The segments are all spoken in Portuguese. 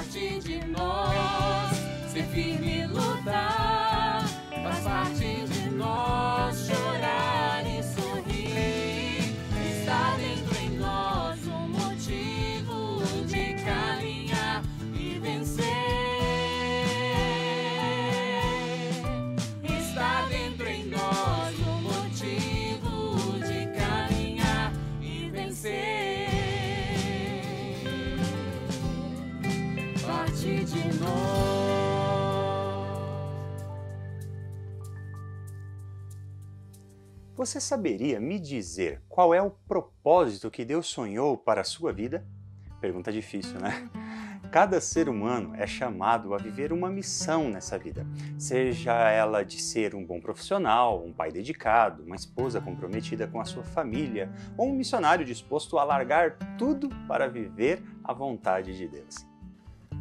parte de nós. Ser firme e lutar faz parte de nós. Chorar e sorrir está dentro em nós. Um motivo de caminhar e vencer. Está dentro em nós um motivo de caminhar e vencer. Parte de nós. Você saberia me dizer qual é o propósito que Deus sonhou para a sua vida? Pergunta difícil, né? Cada ser humano é chamado a viver uma missão nessa vida, seja ela de ser um bom profissional, um pai dedicado, uma esposa comprometida com a sua família ou um missionário disposto a largar tudo para viver a vontade de Deus.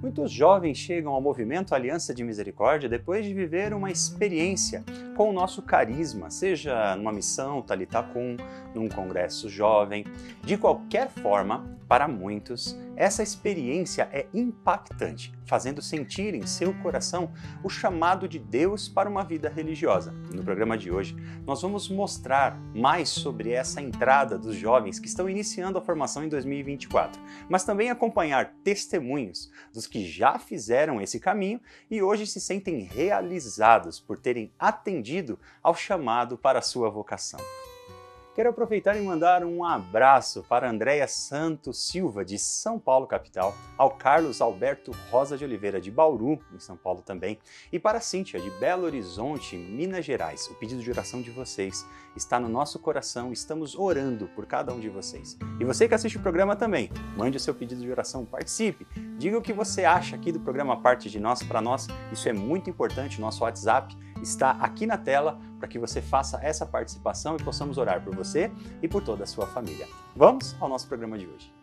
Muitos jovens chegam ao movimento Aliança de Misericórdia depois de viver uma experiência com o nosso carisma, seja numa missão Talitha Kum, num congresso jovem. De qualquer forma, para muitos, essa experiência é impactante, fazendo sentir em seu coração o chamado de Deus para uma vida religiosa. No programa de hoje, nós vamos mostrar mais sobre essa entrada dos jovens que estão iniciando a formação em 2024, mas também acompanhar testemunhos dos que já fizeram esse caminho e hoje se sentem realizados por terem atendido ao chamado para a sua vocação. Quero aproveitar e mandar um abraço para a Andréia Santos Silva, de São Paulo, capital, ao Carlos Alberto Rosa de Oliveira, de Bauru, em São Paulo também, e para a Cíntia, de Belo Horizonte, Minas Gerais. O pedido de oração de vocês está no nosso coração, estamos orando por cada um de vocês. E você que assiste o programa também, mande o seu pedido de oração, participe, diga o que você acha aqui do programa Parte de Nós para nós, isso é muito importante, nosso WhatsApp está aqui na tela para que você faça essa participação e possamos orar por você e por toda a sua família. Vamos ao nosso programa de hoje.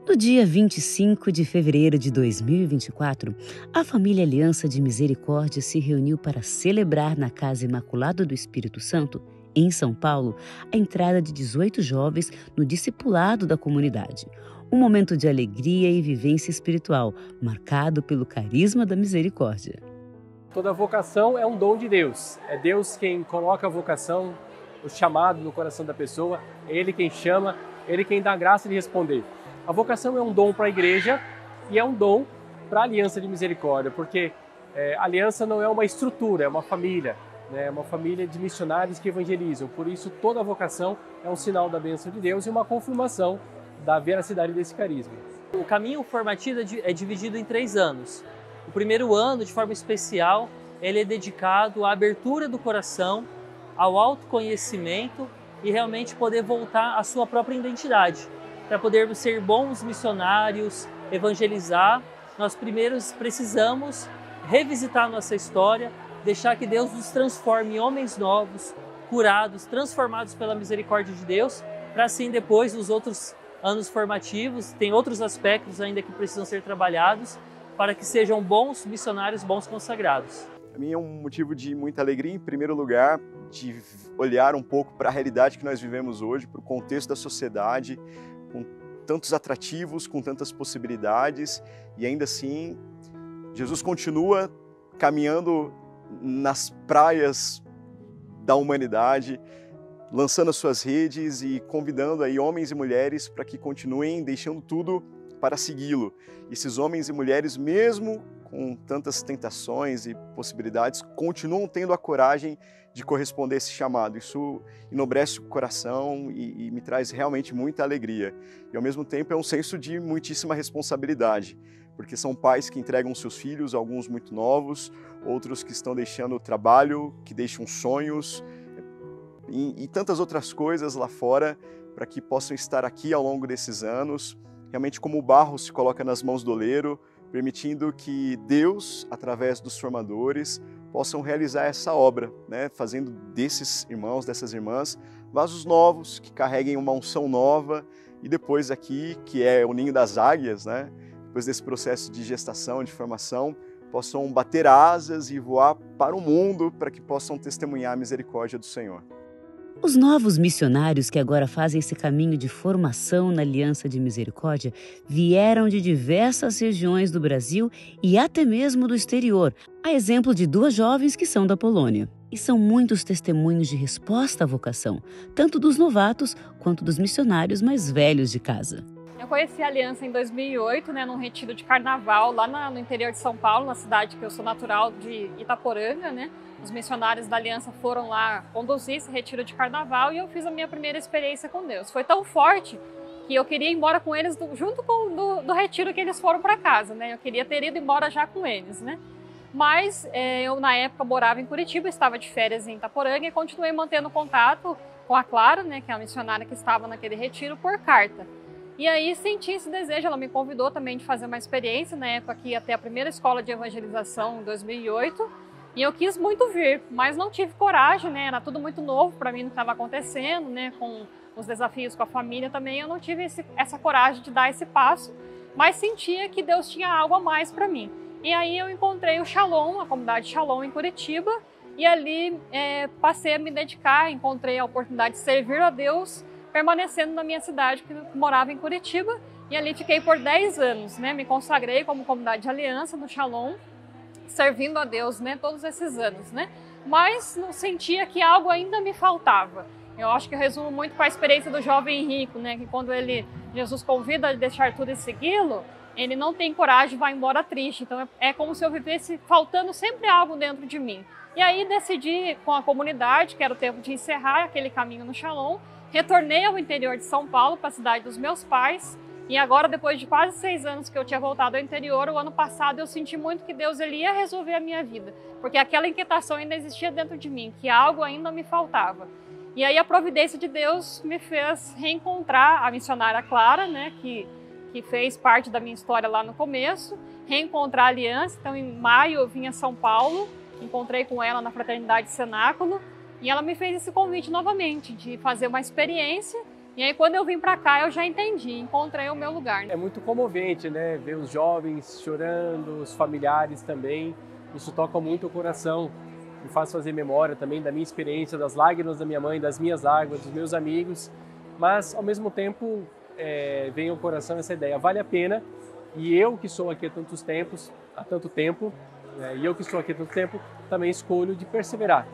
No dia 25 de fevereiro de 2024, a família Aliança de Misericórdia se reuniu para celebrar na Casa Imaculada do Espírito Santo, em São Paulo, a entrada de 18 jovens no discipulado da comunidade. Um momento de alegria e vivência espiritual, marcado pelo carisma da misericórdia. Toda vocação é um dom de Deus. É Deus quem coloca a vocação, o chamado no coração da pessoa. É Ele quem chama, Ele quem dá a graça de responder. A vocação é um dom para a igreja e é um dom para a Aliança de Misericórdia, porque a aliança não é uma estrutura, é uma família, né? É uma família de missionários que evangelizam. Por isso, toda vocação é um sinal da bênção de Deus e uma confirmação da veracidade desse carisma. O caminho formativo é dividido em 3 anos. O primeiro ano, de forma especial, ele é dedicado à abertura do coração, ao autoconhecimento e realmente poder voltar à sua própria identidade. Para podermos ser bons missionários, evangelizar, nós primeiros precisamos revisitar nossa história, deixar que Deus nos transforme em homens novos, curados, transformados pela misericórdia de Deus, para assim depois, nos outros anos formativos, tem outros aspectos ainda que precisam ser trabalhados, para que sejam bons missionários, bons consagrados. Para mim é um motivo de muita alegria, em primeiro lugar, de olhar um pouco para a realidade que nós vivemos hoje, para o contexto da sociedade, com tantos atrativos, com tantas possibilidades, e ainda assim, Jesus continua caminhando nas praias da humanidade, lançando as suas redes e convidando aí homens e mulheres para que continuem deixando tudo para segui-lo. Esses homens e mulheres, mesmo com tantas tentações e possibilidades, continuam tendo a coragem de corresponder a esse chamado. Isso enobrece o coração e me traz realmente muita alegria. E ao mesmo tempo é um senso de muitíssima responsabilidade, porque são pais que entregam seus filhos, alguns muito novos, outros que estão deixando o trabalho, que deixam sonhos e tantas outras coisas lá fora para que possam estar aqui ao longo desses anos, realmente como o barro se coloca nas mãos do oleiro, permitindo que Deus, através dos formadores, possam realizar essa obra, né? Fazendo desses irmãos, dessas irmãs, vasos novos, que carreguem uma unção nova, e depois aqui, que é o ninho das águias, né? Depois desse processo de gestação, de formação, possam bater asas e voar para o mundo, para que possam testemunhar a misericórdia do Senhor. Os novos missionários que agora fazem esse caminho de formação na Aliança de Misericórdia vieram de diversas regiões do Brasil e até mesmo do exterior, a exemplo de 2 jovens que são da Polônia. E são muitos testemunhos de resposta à vocação, tanto dos novatos quanto dos missionários mais velhos de casa. Eu conheci a Aliança em 2008, num retiro de carnaval, lá no interior de São Paulo, na cidade que eu sou natural, de Itaporanga, Os missionários da Aliança foram lá conduzir esse retiro de carnaval e eu fiz a minha primeira experiência com Deus. Foi tão forte que eu queria ir embora com eles junto com do retiro que eles foram para casa, Eu queria ter ido embora já com eles, Mas eu, na época, morava em Curitiba, estava de férias em Itaporanga e continuei mantendo contato com a Clara, que é a missionária que estava naquele retiro, por carta. E aí senti esse desejo, ela me convidou também de fazer uma experiência, na época que ia até a primeira escola de evangelização em 2008, e eu quis muito vir, mas não tive coragem, Era tudo muito novo para mim, no que estava acontecendo, Com os desafios com a família também, eu não tive essa coragem de dar esse passo, mas sentia que Deus tinha algo a mais para mim. E aí eu encontrei o Shalom, a comunidade Shalom em Curitiba, e ali passei a me dedicar, encontrei a oportunidade de servir a Deus, permanecendo na minha cidade, que eu morava em Curitiba, e ali fiquei por 10 anos, Me consagrei como comunidade de aliança no Shalom, servindo a Deus, todos esses anos, Mas não sentia que algo ainda me faltava. Eu acho que eu resumo muito com a experiência do jovem rico, que quando Jesus convida a deixar tudo e segui-lo, ele não tem coragem e vai embora triste. Então é como se eu vivesse faltando sempre algo dentro de mim. E aí decidi com a comunidade, que era o tempo de encerrar aquele caminho no Shalom, retornei ao interior de São Paulo, para a cidade dos meus pais. E agora, depois de quase 6 anos que eu tinha voltado ao interior, o ano passado eu senti muito que Deus ia resolver a minha vida. Porque aquela inquietação ainda existia dentro de mim, que algo ainda me faltava. E aí a providência de Deus me fez reencontrar a missionária Clara, que fez parte da minha história lá no começo, reencontrar a Aliança. Então, em maio eu vim a São Paulo, encontrei com ela na Fraternidade Cenáculo, e ela me fez esse convite novamente, de fazer uma experiência. E aí, quando eu vim para cá, eu já entendi, encontrei o meu lugar. É muito comovente, ver os jovens chorando, os familiares também. Isso toca muito o coração. Me faz fazer memória também da minha experiência, das lágrimas da minha mãe, das minhas águas, dos meus amigos. Mas, ao mesmo tempo, vem ao coração essa ideia, vale a pena. E eu que sou aqui há tanto tempo, e eu que estou aqui há tanto tempo, também escolho de perseverar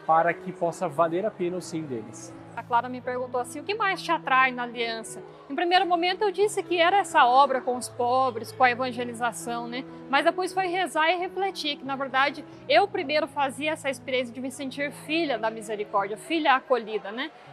para que possa valer a pena o sim deles. A Clara me perguntou assim, o que mais te atrai na Aliança? Em primeiro momento eu disse que era essa obra com os pobres, com a evangelização, Mas depois foi rezar e refletir que, na verdade, eu primeiro fazia essa experiência de me sentir filha da misericórdia, filha acolhida,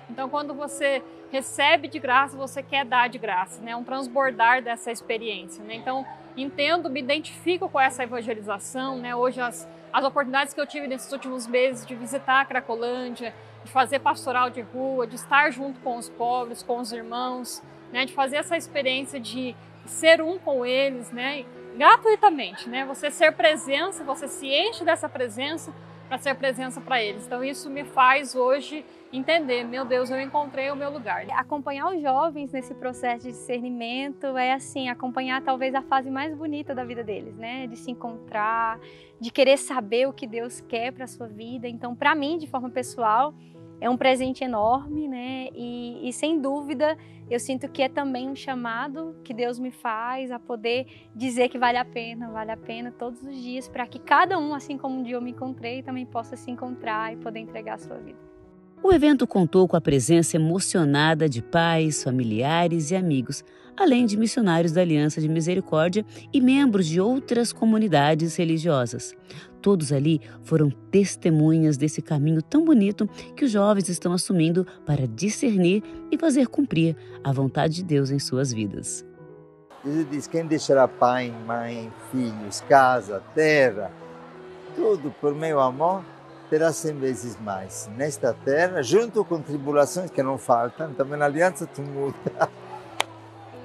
Então, quando você recebe de graça, você quer dar de graça, Um transbordar dessa experiência, Então, entendo, me identifico com essa evangelização, Hoje as oportunidades que eu tive nesses últimos meses de visitar a Cracolândia, de fazer pastoral de rua, de estar junto com os pobres, com os irmãos, de fazer essa experiência de ser um com eles, gratuitamente, Você ser presença, você se enche dessa presença para ser presença para eles. Então isso me faz hoje entender, meu Deus, eu encontrei o meu lugar. Acompanhar os jovens nesse processo de discernimento é assim, acompanhar talvez a fase mais bonita da vida deles, De se encontrar, de querer saber o que Deus quer para a sua vida. Então, para mim, de forma pessoal, é um presente enorme, E sem dúvida, eu sinto que é também um chamado que Deus me faz a poder dizer que vale a pena todos os dias, para que cada um, assim como um dia eu me encontrei, também possa se encontrar e poder entregar a sua vida. O evento contou com a presença emocionada de pais, familiares e amigos, além de missionários da Aliança de Misericórdia e membros de outras comunidades religiosas. Todos ali foram testemunhas desse caminho tão bonito que os jovens estão assumindo para discernir e fazer cumprir a vontade de Deus em suas vidas. Jesus diz, quem deixará pai, mãe, filhos, casa, terra, tudo por meu amor, terá 100 vezes mais nesta terra, junto com tribulações que não faltam, também na aliança tumulta,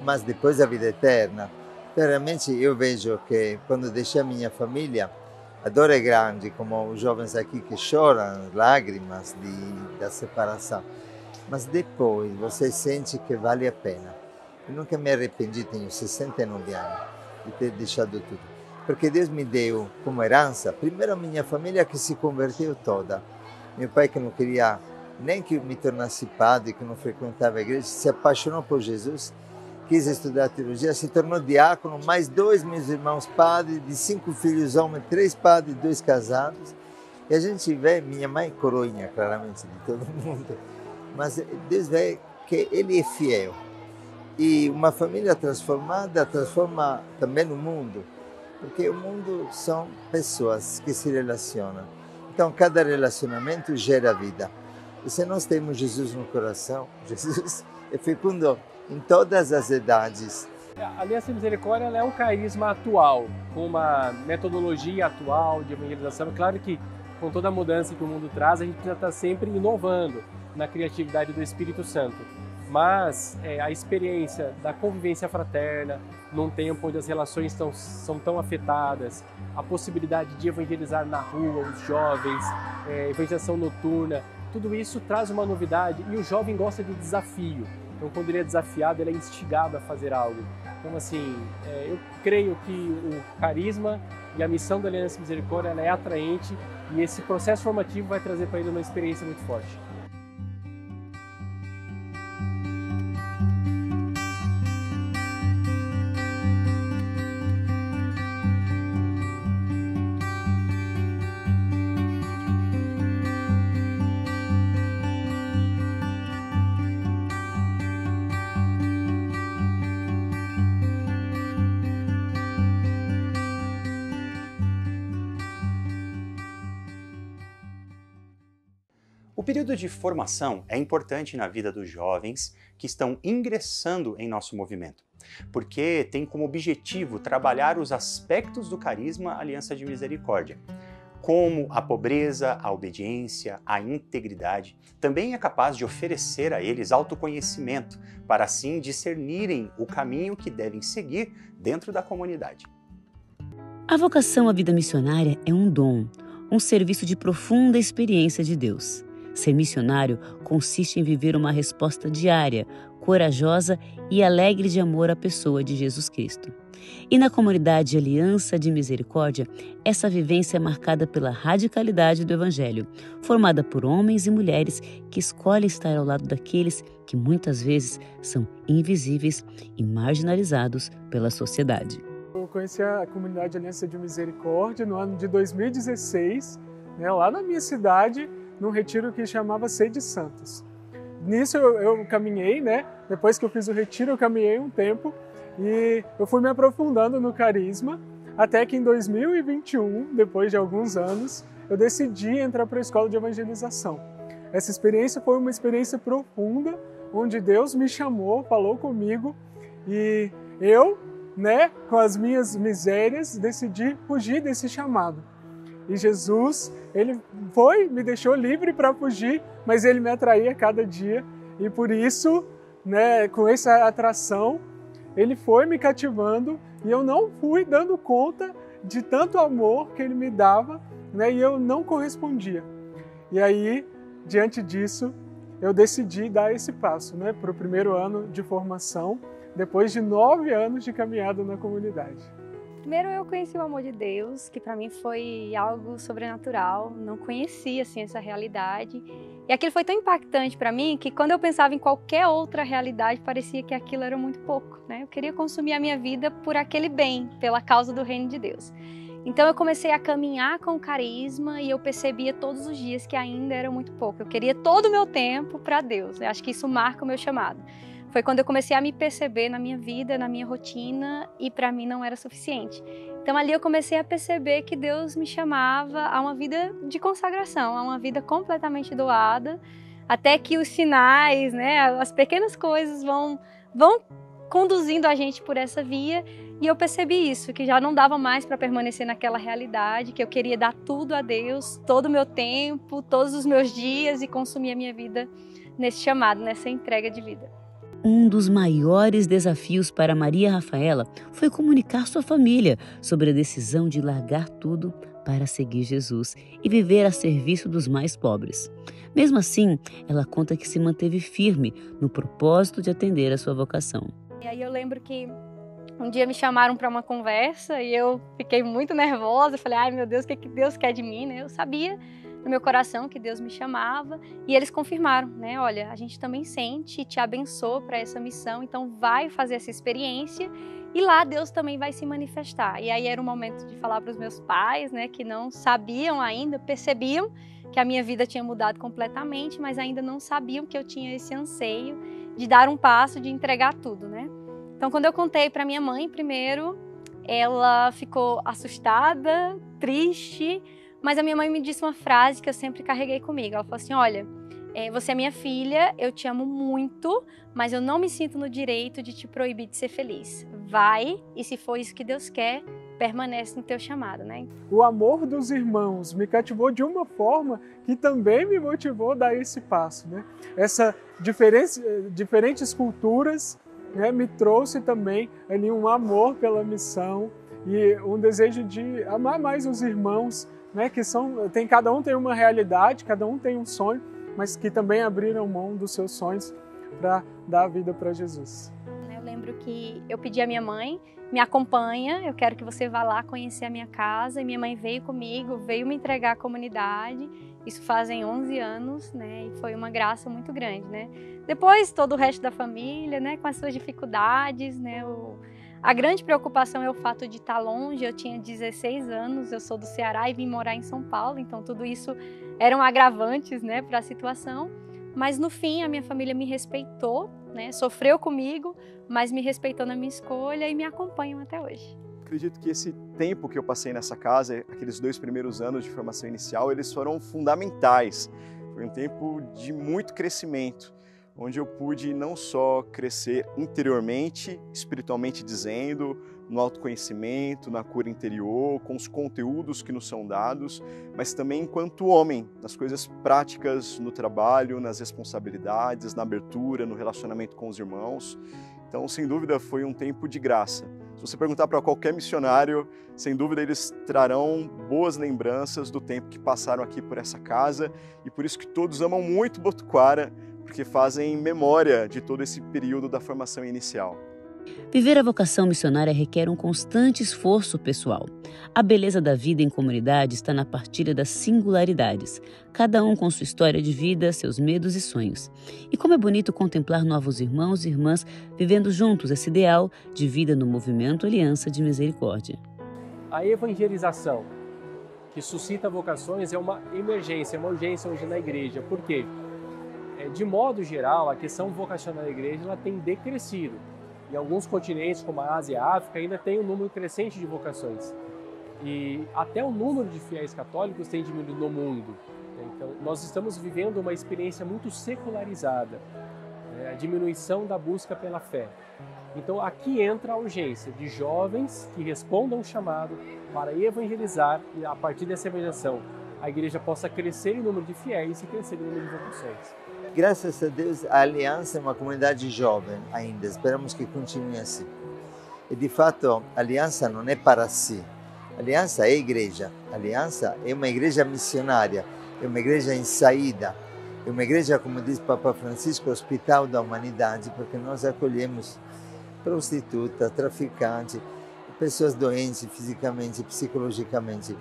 mas depois a vida eterna. Realmente eu vejo que quando deixei a minha família, a dor é grande, como os jovens aqui que choram, lágrimas da separação, mas depois você sente que vale a pena. Eu nunca me arrependi, tenho 69 anos de ter deixado tudo. Porque Deus me deu como herança, primeiro a minha família que se converteu toda. Meu pai que não queria nem que me tornasse padre, que não frequentava a igreja, se apaixonou por Jesus, quis estudar teologia, se tornou diácono, mais 2 meus irmãos padres, de 5 filhos homens, 3 padres, 2 casados. E a gente vê, minha mãe coroinha, claramente, de todo mundo, mas Deus vê que Ele é fiel. E uma família transformada transforma também o mundo, porque o mundo são pessoas que se relacionam. Então, cada relacionamento gera vida. E se nós temos Jesus no coração, Jesus é fecundo em todas as idades. A Aliança de Misericórdia ela é um carisma atual, com uma metodologia atual de evangelização. É claro que com toda a mudança que o mundo traz, a gente precisa estar sempre inovando na criatividade do Espírito Santo. Mas a experiência da convivência fraterna, num tempo onde as relações são tão afetadas, a possibilidade de evangelizar na rua, os jovens, evangelização noturna, tudo isso traz uma novidade e o jovem gosta de desafio. Então, quando ele é desafiado, ele é instigado a fazer algo. Então, assim, eu creio que o carisma e a missão da Aliança Misericórdia ela é atraente e esse processo formativo vai trazer para ele uma experiência muito forte. O período de formação é importante na vida dos jovens que estão ingressando em nosso movimento, porque tem como objetivo trabalhar os aspectos do carisma Aliança de Misericórdia, como a pobreza, a obediência, a integridade. Também é capaz de oferecer a eles autoconhecimento, para assim discernirem o caminho que devem seguir dentro da comunidade. A vocação à vida missionária é um dom, um serviço de profunda experiência de Deus. Ser missionário consiste em viver uma resposta diária, corajosa e alegre de amor à pessoa de Jesus Cristo. E na comunidade Aliança de Misericórdia, essa vivência é marcada pela radicalidade do Evangelho, formada por homens e mulheres que escolhem estar ao lado daqueles que muitas vezes são invisíveis e marginalizados pela sociedade. Eu conheci a comunidade Aliança de Misericórdia no ano de 2016, lá na minha cidade, num retiro que chamava Sede Santos. Nisso eu caminhei, depois que eu fiz o retiro, eu caminhei um tempo e eu fui me aprofundando no carisma, até que em 2021, depois de alguns anos, eu decidi entrar para a escola de evangelização. Essa experiência foi uma experiência profunda, onde Deus me chamou, falou comigo e eu, com as minhas misérias, decidi fugir desse chamado. E Jesus, Ele me deixou livre para fugir, mas Ele me atraía cada dia. E por isso, com essa atração, Ele foi me cativando e eu não fui dando conta de tanto amor que Ele me dava, e eu não correspondia. E aí, diante disso, eu decidi dar esse passo, para o primeiro ano de formação, depois de 9 anos de caminhada na comunidade. Primeiro eu conheci o amor de Deus, que para mim foi algo sobrenatural, não conhecia assim essa realidade. E aquilo foi tão impactante para mim que quando eu pensava em qualquer outra realidade, parecia que aquilo era muito pouco, Eu queria consumir a minha vida por aquele bem, pela causa do reino de Deus. Então eu comecei a caminhar com o carisma e eu percebia todos os dias que ainda era muito pouco. Eu queria todo o meu tempo para Deus. Eu acho que isso marca o meu chamado. Foi quando eu comecei a me perceber na minha vida, na minha rotina, e para mim não era suficiente. Então ali eu comecei a perceber que Deus me chamava a uma vida de consagração, a uma vida completamente doada, até que os sinais, as pequenas coisas vão conduzindo a gente por essa via, e eu percebi isso, que já não dava mais para permanecer naquela realidade, que eu queria dar tudo a Deus, todo o meu tempo, todos os meus dias, e consumir a minha vida nesse chamado, nessa entrega de vida. Um dos maiores desafios para Maria Rafaela foi comunicar sua família sobre a decisão de largar tudo para seguir Jesus e viver a serviço dos mais pobres. Mesmo assim, ela conta que se manteve firme no propósito de atender a sua vocação. E aí eu lembro que um dia me chamaram para uma conversa e eu fiquei muito nervosa, falei, ai meu Deus, o que Deus quer de mim, Eu sabia no meu coração que Deus me chamava, e eles confirmaram, né? Olha, a gente também sente e te abençoa para essa missão, então vai fazer essa experiência e lá Deus também vai se manifestar. E aí era o momento de falar para os meus pais, né, que não sabiam ainda, percebiam que a minha vida tinha mudado completamente, mas ainda não sabiam que eu tinha esse anseio de dar um passo, de entregar tudo, né? Então, quando eu contei para minha mãe primeiro, ela ficou assustada, triste, mas a minha mãe me disse uma frase que eu sempre carreguei comigo. Ela falou assim, olha, você é minha filha, eu te amo muito, mas eu não me sinto no direito de te proibir de ser feliz. Vai, e se for isso que Deus quer, permanece no teu chamado, né? O amor dos irmãos me cativou de uma forma que também me motivou a dar esse passo, né? Essa diferentes culturas, né, me trouxe também ali um amor pela missão e um desejo de amar mais os irmãos, né, que cada um tem uma realidade, cada um tem um sonho, mas que também abriram mão dos seus sonhos para dar a vida para Jesus. Eu lembro que eu pedi à minha mãe, me acompanha, eu quero que você vá lá conhecer a minha casa, e minha mãe veio comigo, veio me entregar à comunidade, isso fazem 11 anos, né, e foi uma graça muito grande, né. Depois todo o resto da família, né, com as suas dificuldades, né, a grande preocupação é o fato de estar longe. Eu tinha 16 anos, eu sou do Ceará e vim morar em São Paulo, então tudo isso eram agravantes, né, para a situação. Mas no fim a minha família me respeitou, né, sofreu comigo, mas me respeitou na minha escolha e me acompanham até hoje. Acredito que esse tempo que eu passei nessa casa, aqueles 2 primeiros anos de formação inicial, eles foram fundamentais. Foi um tempo de muito crescimento, onde eu pude não só crescer interiormente, espiritualmente dizendo, no autoconhecimento, na cura interior, com os conteúdos que nos são dados, mas também enquanto homem, nas coisas práticas, no trabalho, nas responsabilidades, na abertura, no relacionamento com os irmãos. Então, sem dúvida, foi um tempo de graça. Se você perguntar para qualquer missionário, sem dúvida eles trarão boas lembranças do tempo que passaram aqui por essa casa, e por isso que todos amam muito Botuquara, porque fazem memória de todo esse período da formação inicial. Viver a vocação missionária requer um constante esforço pessoal. A beleza da vida em comunidade está na partilha das singularidades, cada um com sua história de vida, seus medos e sonhos. E como é bonito contemplar novos irmãos e irmãs vivendo juntos esse ideal de vida no movimento Aliança de Misericórdia. A evangelização que suscita vocações é uma emergência, é uma urgência hoje na igreja. Por quê? De modo geral, a questão vocacional da igreja ela tem decrescido. Em alguns continentes, como a Ásia e a África, ainda tem um número crescente de vocações. E até o número de fiéis católicos tem diminuído no mundo. Então, nós estamos vivendo uma experiência muito secularizada, a diminuição da busca pela fé. Então, aqui entra a urgência de jovens que respondam ao chamado para evangelizar, e a partir dessa evangelização, a igreja possa crescer em número de fiéis e crescer em número de vocações. Graças a Deus, a Aliança é uma comunidade jovem ainda, esperamos que continue assim. E de fato, a Aliança não é para si, a Aliança é igreja, a Aliança é uma igreja missionária, é uma igreja em saída, é uma igreja, como diz Papa Francisco, hospital da humanidade, porque nós acolhemos prostituta, traficante, pessoas doentes fisicamente, psicologicamente,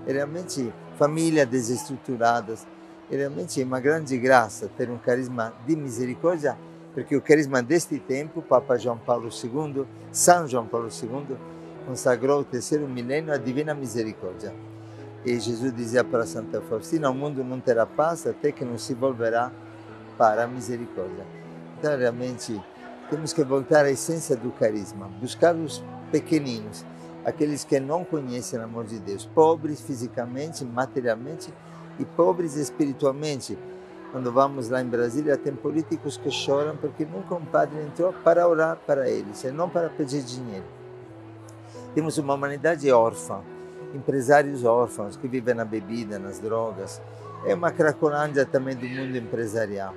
realmente famílias desestruturadas. Realmente é uma grande graça ter um carisma de misericórdia, porque o carisma deste tempo, Papa João Paulo II, São João Paulo II, consagrou o 3º milênio à Divina Misericórdia. E Jesus dizia para Santa Faustina, o mundo não terá paz até que não se volverá para a misericórdia. Então, realmente, temos que voltar à essência do carisma, buscar os pequeninos, aqueles que não conhecem o amor de Deus, pobres fisicamente, materialmente, e pobres espiritualmente. Quando vamos lá em Brasília, tem políticos que choram porque nunca um padre entrou para orar para eles, e não para pedir dinheiro. Temos uma humanidade órfã, empresários órfãos que vivem na bebida, nas drogas. É uma cracolândia também do mundo empresarial.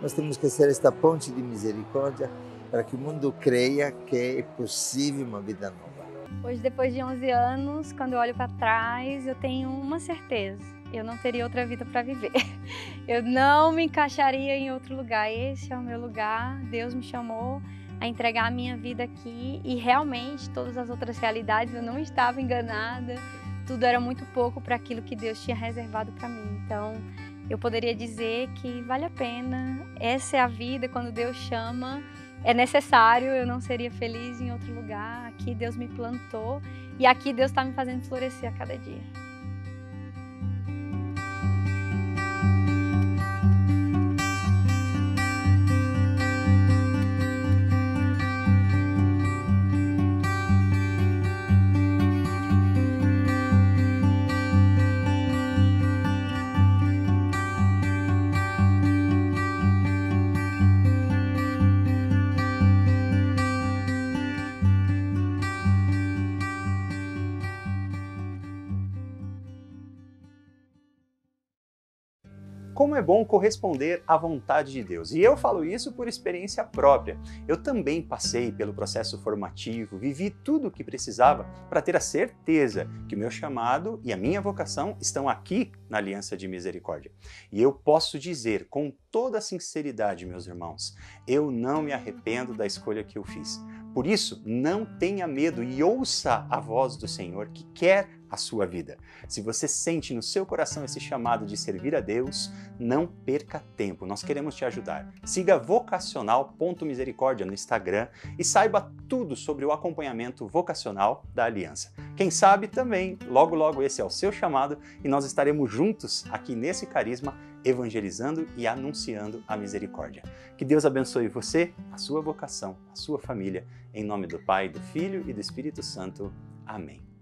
Nós temos que ser esta ponte de misericórdia para que o mundo creia que é possível uma vida nova. Hoje, depois de 11 anos, quando eu olho para trás, eu tenho uma certeza. Eu não teria outra vida para viver. Eu não me encaixaria em outro lugar. Esse é o meu lugar. Deus me chamou a entregar a minha vida aqui e realmente todas as outras realidades eu não estava enganada. tudo era muito pouco para aquilo que Deus tinha reservado para mim. Então, eu poderia dizer que vale a pena, essa é a vida, quando Deus chama, é necessário, eu não seria feliz em outro lugar, aqui Deus me plantou e aqui Deus está me fazendo florescer a cada dia. Como é bom corresponder à vontade de Deus. E eu falo isso por experiência própria. Eu também passei pelo processo formativo, vivi tudo o que precisava para ter a certeza que o meu chamado e a minha vocação estão aqui na Aliança de Misericórdia. E eu posso dizer com toda a sinceridade, meus irmãos, eu não me arrependo da escolha que eu fiz. Por isso, não tenha medo e ouça a voz do Senhor que quer a sua vida. Se você sente no seu coração esse chamado de servir a Deus, não perca tempo, nós queremos te ajudar. Siga vocacional.misericórdia no Instagram e saiba tudo sobre o acompanhamento vocacional da Aliança. Quem sabe também, logo logo esse é o seu chamado e nós estaremos juntos aqui nesse carisma, evangelizando e anunciando a misericórdia. Que Deus abençoe você, a sua vocação, a sua família, em nome do Pai, do Filho e do Espírito Santo. Amém.